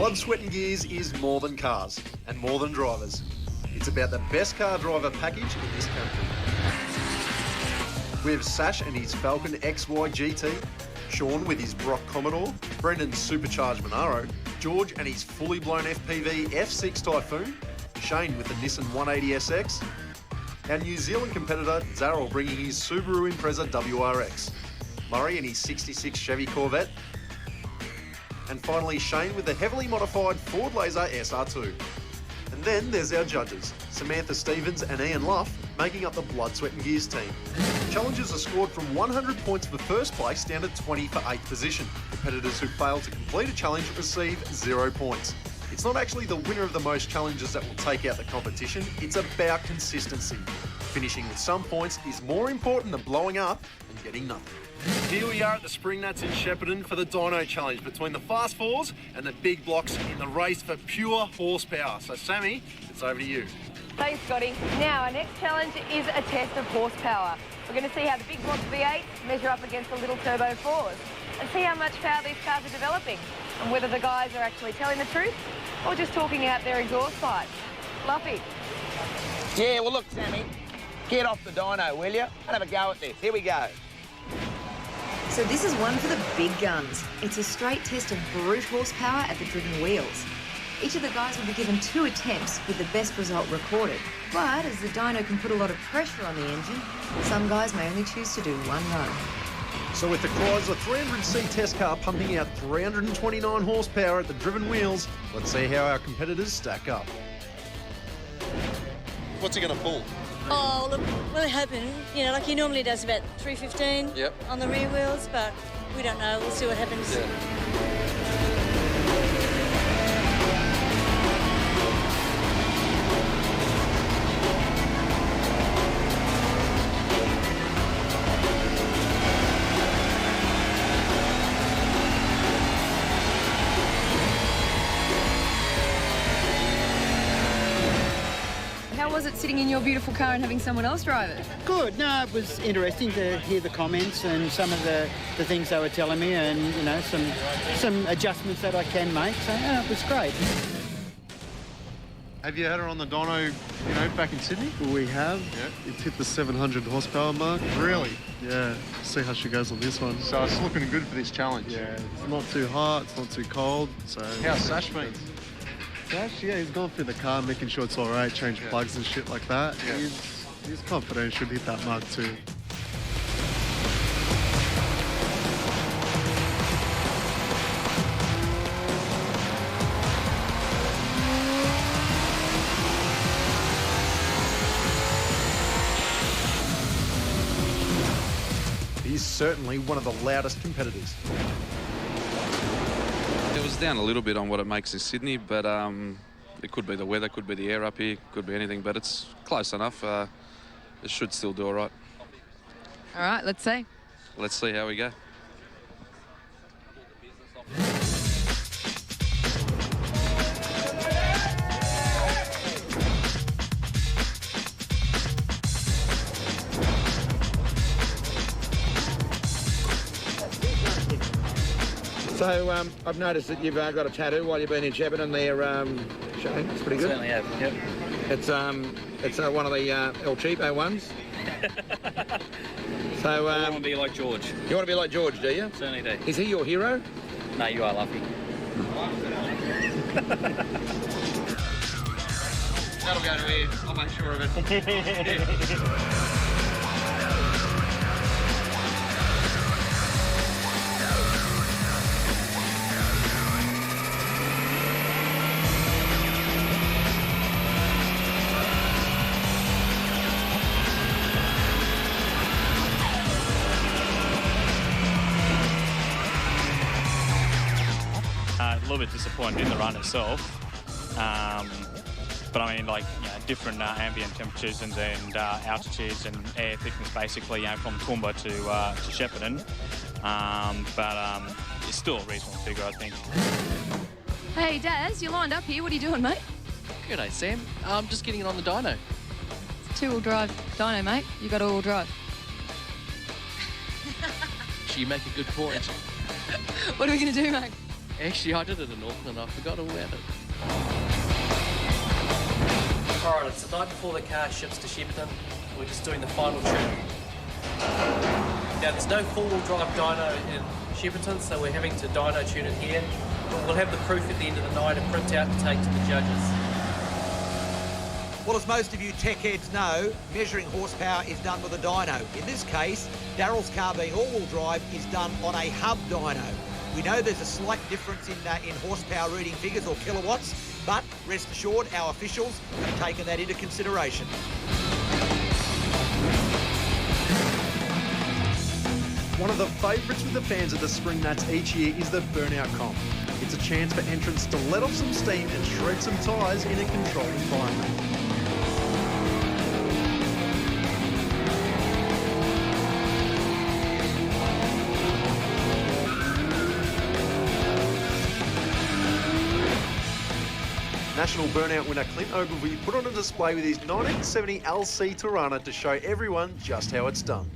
Blood, Sweat and Gears is more than cars and more than drivers. It's about the best car driver package in this country. We have Sash and his Falcon XY GT, Sean with his Brock Commodore, Brendan's supercharged Monaro, George and his fully blown FPV F6 Typhoon, Shane with the Nissan 180SX, our New Zealand competitor Darryl bringing his Subaru Impreza WRX, Murray and his 66 Chevy Corvette, and finally Shane with the heavily modified Ford Laser SR2. And then there's our judges, Samantha Stevens and Ian Luff, making up the Blood, Sweat and Gears team. Challenges are scored from 100 points for first place down to 20 for 8th position. Competitors who fail to complete a challenge receive 0 points. It's not actually the winner of the most challenges that will take out the competition, it's about consistency. Finishing with some points is more important than blowing up and getting nothing. Here we are at the Spring Nuts in Shepparton for the Dyno Challenge between the Fast Fours and the Big Blocks in the race for pure horsepower. So Sammy, it's over to you. Thanks, Scotty. Now, our next challenge is a test of horsepower. We're going to see how the Big Blocks V8s measure up against the little Turbo 4s and see how much power these cars are developing and whether the guys are actually telling the truth or just talking out their exhaust pipes. Luffy. Yeah, well, look, Sammy, get off the dyno, will you? And have a go at this. Here we go. So this is one for the big guns. It's a straight test of brute horsepower at the driven wheels. Each of the guys will be given 2 attempts with the best result recorded. But as the dyno can put a lot of pressure on the engine, some guys may only choose to do one run. So with the Chrysler 300C test car pumping out 329 horsepower at the driven wheels, let's see how our competitors stack up. What's he going to pull? Oh, look, we're hoping, like he normally does about 315 on the rear wheels, but we don't know. We'll see what happens. Yeah. How was it sitting in your beautiful car and having someone else drive it? Good. No, it was interesting to hear the comments and some of the things they were telling me, and some adjustments that I can make. So it was great. Have you had her on the dyno, back in Sydney? We have. Yeah. It's hit the 700 horsepower mark. Really? Yeah. See how she goes on this one. So it's looking good for this challenge. Yeah. It's not too hot. It's not too cold. So. How's Sash been? Sash, yeah, he's gone through the car, making sure it's all right, change plugs and shit like that. Yeah. He's confident he should hit that mark too. He's certainly one of the loudest competitors. It was down a little bit on what it makes in Sydney, but it could be the weather, could be the air up here, could be anything, but it's close enough. It should still do all right. All right, let's see. Let's see how we go. So I've noticed that you've got a tattoo while you've been in Shepparton there, Shane. It's pretty good. Certainly have, yep. It's one of the El Cheapo ones. So I want to be like George. You want to be like George, do you? Certainly do. Is he your hero? No, you are, Luffy. That'll go to here. I'll make sure of it. A little bit disappointed in the run itself, but I mean, different ambient temperatures and altitudes and air thickness, basically, from Toowoomba to Shepparton. But it's still a reasonable figure, I think. Hey, Daz, you lined up here. What are you doing, mate? G'day, Sam. I'm just getting it on the dyno. It's a 2-wheel drive dyno, mate. You got all-wheel drive. You make a good point. What are we going to do, mate? Actually, I did it in Auckland. I forgot all about it. Alright, it's the night before the car ships to Shepparton. We're just doing the final tune. Now, there's no four-wheel drive dyno in Shepparton, so we're having to dyno tune it here. But we'll have the proof at the end of the night and print out to take to the judges. Well, as most of you tech heads know, measuring horsepower is done with a dyno. In this case, Darryl's car being all-wheel drive is done on a hub dyno. We know there's a slight difference in horsepower reading figures or kilowatts, but rest assured our officials have taken that into consideration. One of the favourites with the fans of the Spring Nuts each year is the Burnout Comp. It's a chance for entrants to let off some steam and shred some tyres in a controlled environment. National Burnout winner Clint Ogilvie put on a display with his 1970 LC Tirana to show everyone just how it's done.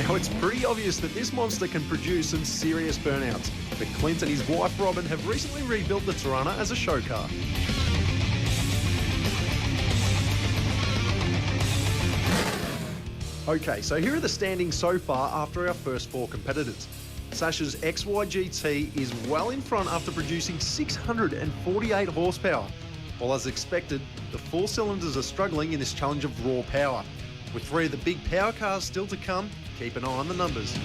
Now, it's pretty obvious that this monster can produce some serious burnouts, but Clint and his wife Robin have recently rebuilt the Tirana as a show car. Okay, so here are the standings so far after our first four competitors. Sasha's XYGT is well in front after producing 648 horsepower, while as expected, the four cylinders are struggling in this challenge of raw power. With three of the big power cars still to come, keep an eye on the numbers.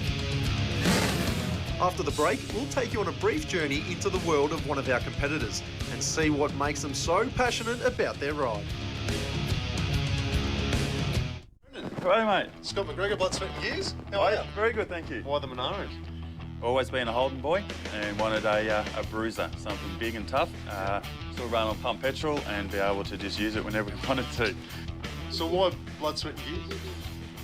After the break, we'll take you on a brief journey into the world of one of our competitors and see what makes them so passionate about their ride. Hello, mate. Scott McGregor, Blood, Sweat and Gears. How are you? Very good, thank you. Why the Monaros? Always been a Holden boy and wanted a bruiser, something big and tough. Still run on pump petrol and be able to just use it whenever we wanted to. So why Blood, Sweat and Gears?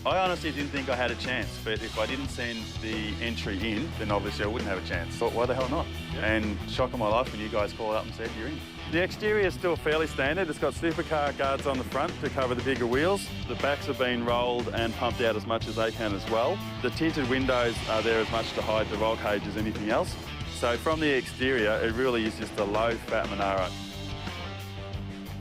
I honestly didn't think I had a chance, but if I didn't send the entry in, then obviously I wouldn't have a chance. Thought, why the hell not? Yeah. And shock of my life when you guys called up and said you're in. The exterior is still fairly standard. It's got supercar guards on the front to cover the bigger wheels. The backs have been rolled and pumped out as much as they can as well. The tinted windows are there as much to hide the roll cage as anything else. So from the exterior, it really is just a low-fat Monaro.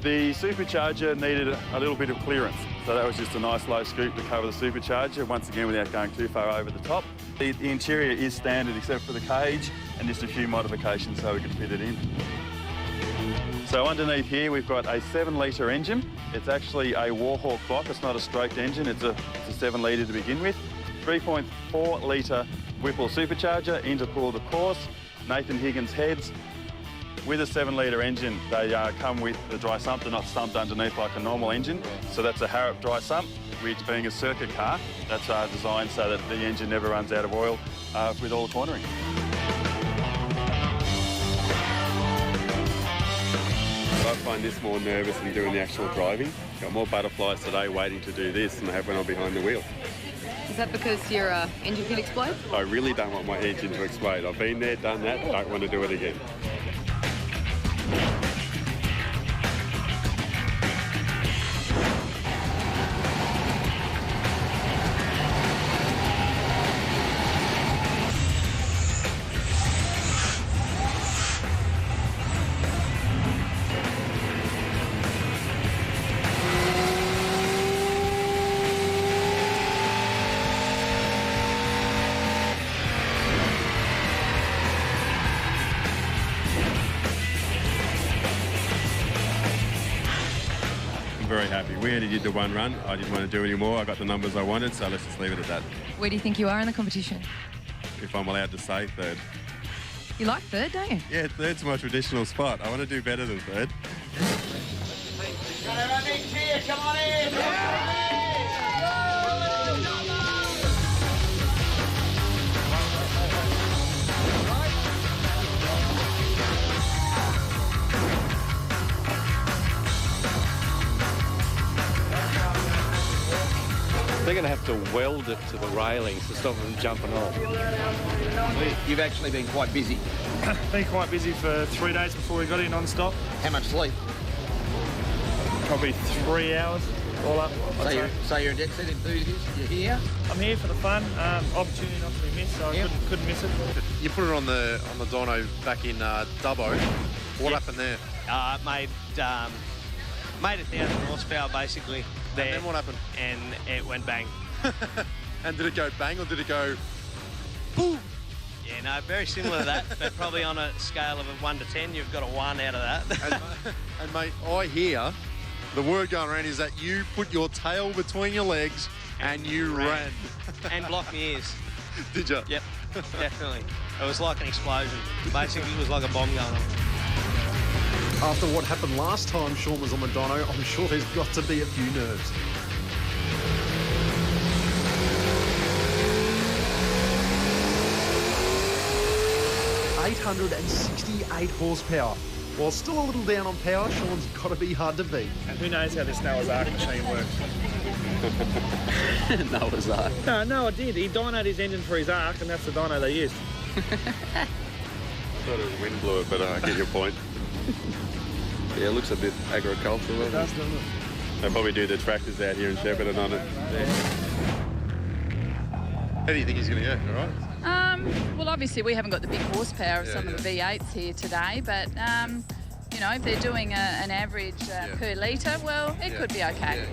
The supercharger needed a little bit of clearance, so that was just a nice low scoop to cover the supercharger, once again without going too far over the top. The interior is standard except for the cage and just a few modifications so we can fit it in. So underneath here we've got a 7-litre engine. It's actually a Warhawk block, it's not a stroked engine, it's a 7-litre to begin with. 3.4-litre Whipple supercharger, intercooled of course, Nathan Higgins heads. With a 7-litre engine, they come with the dry sump. They're not stumped underneath like a normal engine. So that's a Harrop dry sump, which being a circuit car, that's designed so that the engine never runs out of oil with all the cornering. I find this more nervous than doing the actual driving. Got more butterflies today waiting to do this than I have when I'm behind the wheel. Is that because your engine could explode? I really don't want my engine to explode. I've been there, done that, don't want to do it again. Very happy. We only did the one run. I didn't want to do any more. I got the numbers I wanted, so let's just leave it at that. Where do you think you are in the competition? If I'm allowed to say, third. You like third, don't you? Yeah, third's my traditional spot. I want to do better than third. Come on in! They're going to have to weld it to the railings to stop them jumping off. You've actually been quite busy. Been quite busy for 3 days before we got here non-stop. How much sleep? Probably 3 hours all up. So you're a dead set enthusiast? You're here? I'm here for the fun. Opportunity not to be missed, so I couldn't miss it. You put it on the dyno back in Dubbo. What happened there? Made it down to horsepower basically. There. And then what happened? And it went bang. And did it go bang or did it go boom? Yeah, no, very similar to that, but probably on a scale of a 1 to 10, you've got a 1 out of that. And mate, I hear the word going around is that you put your tail between your legs and you ran. And blocked my ears. Did you? Yep, definitely. It was like an explosion. Basically, it was like a bomb going on. After what happened last time Sean was on the dyno, I'm sure there's got to be a few nerves. ...868 horsepower. While still a little down on power, Sean's got to be hard to beat. And who knows how this Noah's Ark machine works? Noah's Ark. No, I did. He dynoed his engine for his Ark, and that's the dyno they used. I thought it was wind blew it, but I get your point. Yeah, it looks a bit agricultural. It does, doesn't it? They probably do the tractors out here in Shepparton on it. Yeah. How do you think he's going to go? All right? Well, obviously we haven't got the big horsepower of some of the V8s here today, but you know, if they're doing an average per litre, well, it could be okay. Yeah.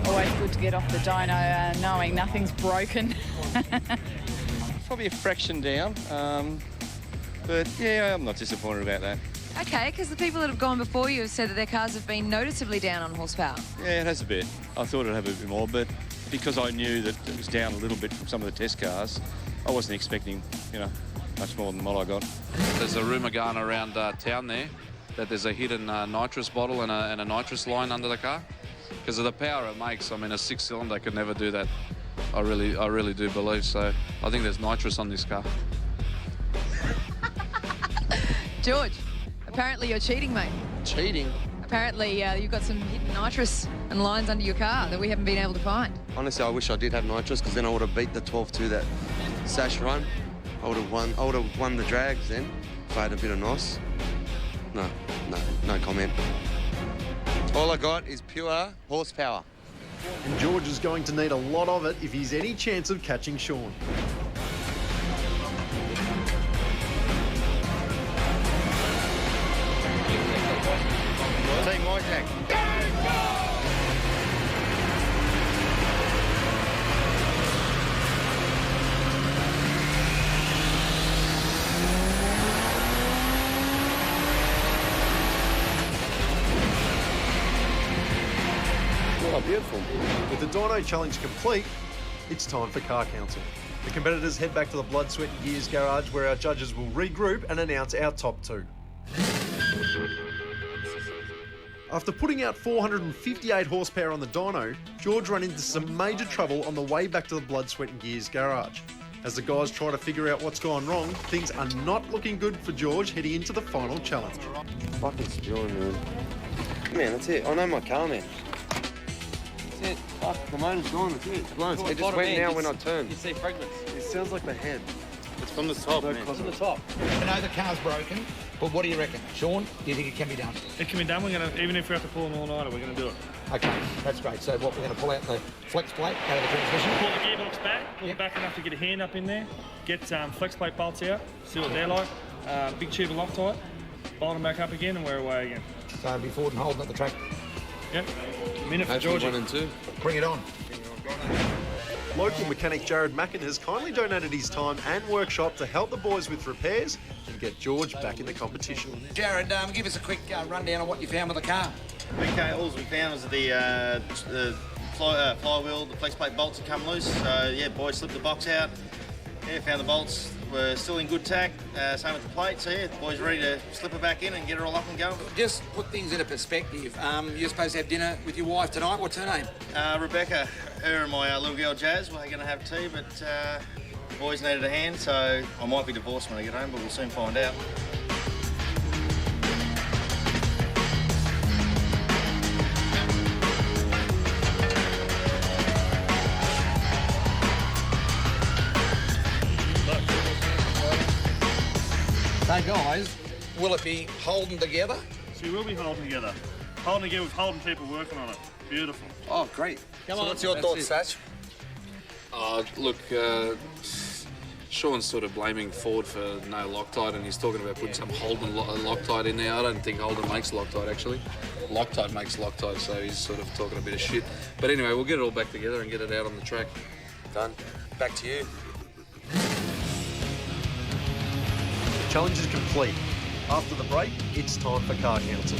'Always good to get off the dyno knowing nothing's broken. Probably a fraction down, but yeah, I'm not disappointed about that. Okay, because the people that have gone before you have said that their cars have been noticeably down on horsepower. Yeah, it has a bit. I thought it'd have a bit more, but because I knew that it was down a little bit from some of the test cars, I wasn't expecting, you know, much more than what I got. There's a rumour going around town there that there's a hidden nitrous bottle and a nitrous line under the car. Because of the power it makes, I mean, a 6-cylinder could never do that. I really do believe so. I think there's nitrous on this car. George, apparently you're cheating, mate. Cheating? Apparently you've got some hidden nitrous and lines under your car that we haven't been able to find. Honestly, I wish I did have nitrous, because then I would have beat the 12-2 that Sash run. I would have won the drags then if I had a bit of NOS. No comment. All I got is pure horsepower. And George is going to need a lot of it if he's any chance of catching Sean. Team Isaac. Oh, beautiful. With the dyno challenge complete, it's time for car council. The competitors head back to the Blood, Sweat and Gears garage where our judges will regroup and announce our top 2. After putting out 458 horsepower on the dyno, George ran into some major trouble on the way back to the Blood, Sweat and Gears garage. As the guys try to figure out what's gone wrong, things are not looking good for George heading into the final challenge. Fucking spewing, man. Man, that's it. I know my car, man. That's it. Fuck, the motor's gone. That's it. It's blown. It just went now when I turned. You see fragments. It sounds like the head. It's from the top, man. It's from the top. I know the car's broken, but what do you reckon? Sean, do you think it can be done? It can be done. We're going to, even if we have to pull an all-nighter, we're going to do it. Okay, that's great. So what, we're going to pull out the flex plate out of the transmission? Pull the gearbox back, pull it back enough to get a hand up in there, get flex plate bolts out, see what they're like, big tube of Loctite, fold them back up again, and we're away again. So be forward and holding at the track. Yep. Minute for Hopefully Georgie. 1 and 2. Bring it on. Local mechanic Jared Mackin has kindly donated his time and workshop to help the boys with repairs and get George back in the competition. Jared, give us a quick rundown on what you found with the car. Okay, all we found was the flywheel, the flex plate bolts had come loose. So yeah, boys slipped the box out. Yeah, found the bolts were still in good tack. Same with the plate. So yeah, the boys ready to slip it back in and get her all up and going. Just put things into perspective. You're supposed to have dinner with your wife tonight. What's her name? Rebecca. Her and my little girl Jazz were going to have tea, but the boys needed a hand, so I might be divorced when I get home, but we'll soon find out. So guys, will it be holding together? So we will be holding together. Holding together with holding people working on it. Beautiful. Oh, great. Come on, what's your thoughts, Sash? Look, Sean's sort of blaming Ford for no Loctite, and he's talking about putting some Holden Loctite in there. I don't think Holden makes Loctite, actually. Loctite makes Loctite, so he's sort of talking a bit of shit. But anyway, we'll get it all back together and get it out on the track. Done. Back to you. The challenge is complete. After the break, it's time for Car Council.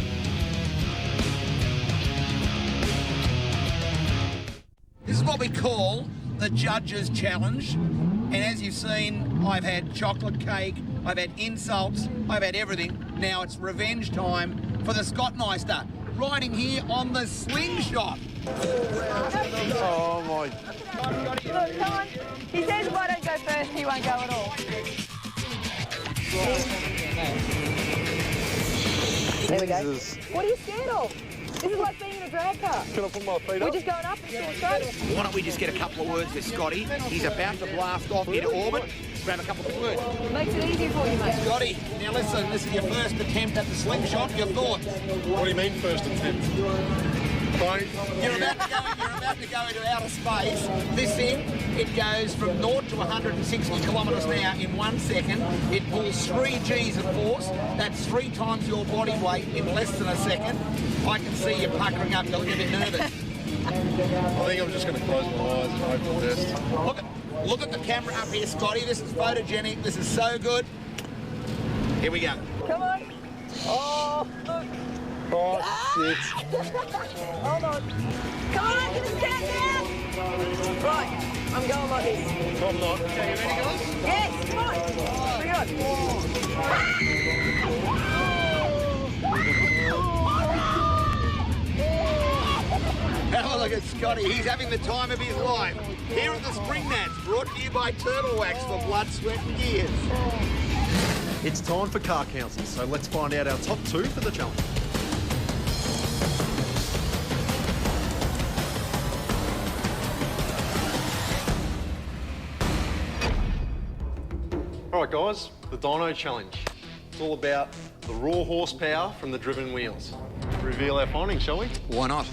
This is what we call the Judges' Challenge. And as you've seen, I've had chocolate cake, I've had insults, I've had everything. Now it's revenge time for the Scottmeister, riding here on the slingshot. Oh, my. Look, come on. He says if I don't go first, he won't go at all. There we go. What are you scared of? This is like being in a drag car. Can I put my feet We're up? just going up and shooting straight. Why don't we just get a couple of words with Scotty? He's about to blast off into orbit. Grab a couple of words. Makes it easier for you, mate. Scotty, now listen, this is your first attempt at the slingshot. Your thoughts? What do you mean first attempt? Don't. You're about to go into outer space. This thing, it goes from 0 to 160 kilometres an hour in 1 second. It pulls 3 Gs of force. That's 3 times your body weight in less than a second. I can see you puckering up. You're a bit nervous. I think I'm just going to close my eyes and hope for the best. Look at the camera up here, Scotty. This is photogenic. This is so good. Here we go. Come on. Oh, look. Oh, shit. Hold on. Come on, give us a countdown. Right, I'm going like this. I'm not. Okay, you ready, guys? Yes, come on. Bring it on. Have a look at Scotty. He's having the time of his life. Here at the Spring Nats, brought to you by Turtle Wax for blood, sweat and gears. It's time for Car Council, so let's find out our top 2 for the challenge. All right, guys, the Dyno Challenge. It's all about the raw horsepower from the driven wheels. Reveal our findings, shall we? Why not?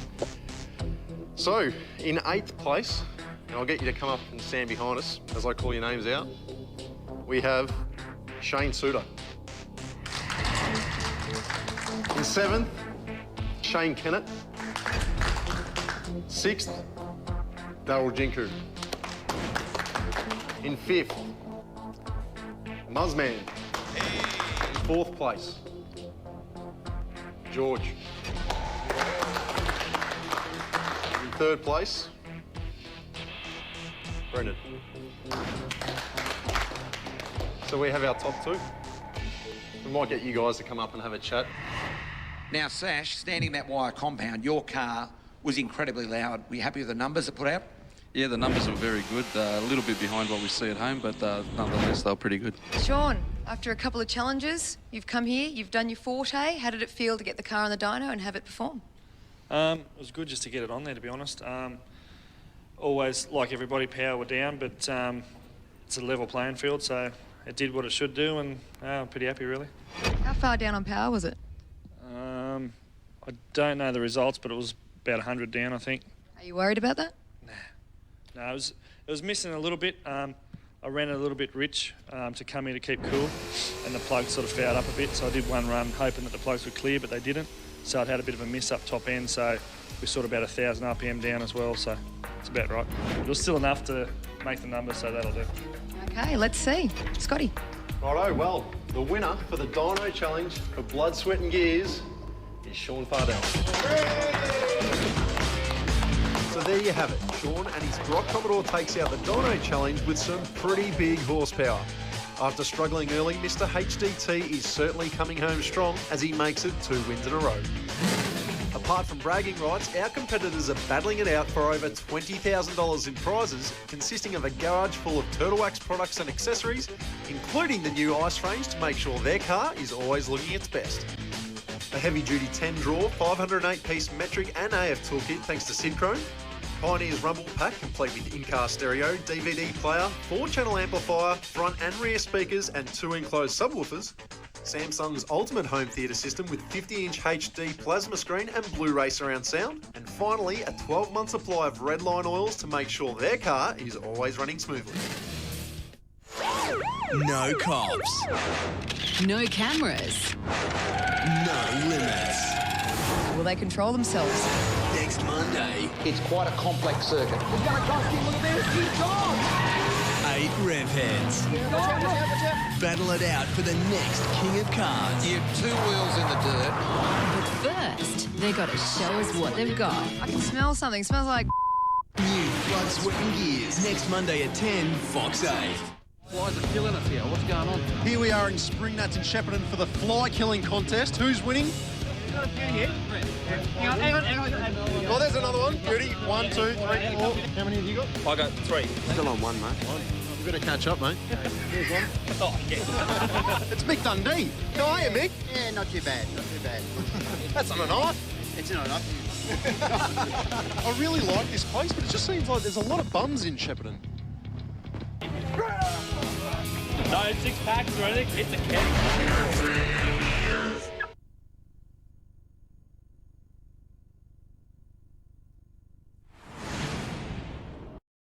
So, in 8th place, and I'll get you to come up and stand behind us as I call your names out, we have Shane Suter. In 7th, Shane Kennett. 6th, Daryl Jinku. In 5th, Muzzman. In 4th place, George. In 3rd place, Brendan. So we have our top 2. We might get you guys to come up and have a chat. Now, Sash, standing in that wire compound, your car was incredibly loud. Were you happy with the numbers that put out? Yeah, the numbers were very good. A little bit behind what we see at home, but nonetheless, they were pretty good. Sean, after a couple of challenges, you've come here, you've done your forte. How did it feel to get the car on the dyno and have it perform? It was good just to get it on there, to be honest. Always, like everybody, power were down, but it's a level playing field, so it did what it should do, and I'm pretty happy, really. How far down on power was it? I don't know the results, but it was about 100 down, I think. Are you worried about that? No, it was missing a little bit. I ran it a little bit rich to come here to keep cool, and the plugs sort of fouled up a bit, so I did one run hoping that the plugs would clear, but they didn't. So it had a bit of a miss up top end, so we're sort of about 1,000 RPM down as well, so it's about right. It was still enough to make the numbers, so that'll do. Okay, let's see. Scotty. Righto, well, the winner for the Dyno Challenge for Blood, Sweat and Gears is Sean Fardell. So there you have it. Sean and his Grok Commodore takes out the Dyno Challenge with some pretty big horsepower. After struggling early, Mr. HDT is certainly coming home strong as he makes it 2 wins in a row. Apart from bragging rights, our competitors are battling it out for over $20,000 in prizes, consisting of a garage full of Turtle Wax products and accessories, including the new ice range to make sure their car is always looking its best. A heavy-duty 10-drawer, 508-piece metric and AF toolkit thanks to Sidchrome. Pioneer's Rumble Pack, complete with in-car stereo, DVD player, 4-channel amplifier, front and rear speakers and 2 enclosed subwoofers. Samsung's ultimate home theatre system with 50-inch HD plasma screen and Blu-ray surround sound. And finally, a 12-month supply of Redline oils to make sure their car is always running smoothly. No cops. No cameras. No limits. Will they control themselves? Next Monday. It's quite a complex circuit. It's going to cost you, look at this, keep going! 8 rev heads. Battle it out for the next king of cars. You have 2 wheels in the dirt. But first, they've got to show us what they've got. I can smell something. It smells like... New Blood, Sweat and Gears. Next Monday at 10, Fox 8. Why is it killing us here? What's going on? Here we are in Spring Nuts in Shepparton for the fly killing contest. Who's winning? Hang on. Oh, there's another one. Ready? 1, 2, 3, 4. How many have you got? I got 3. Still on 1, mate. You better catch up, mate. Here's one. Oh, yeah. It's Mick Dundee. How are you, Mick? Yeah, not too bad, not too bad. That's not a knife. It's not enough. I really like this place, but it just seems like there's a lot of bums in Shepparton. No 6 packs or anything. It's a keg.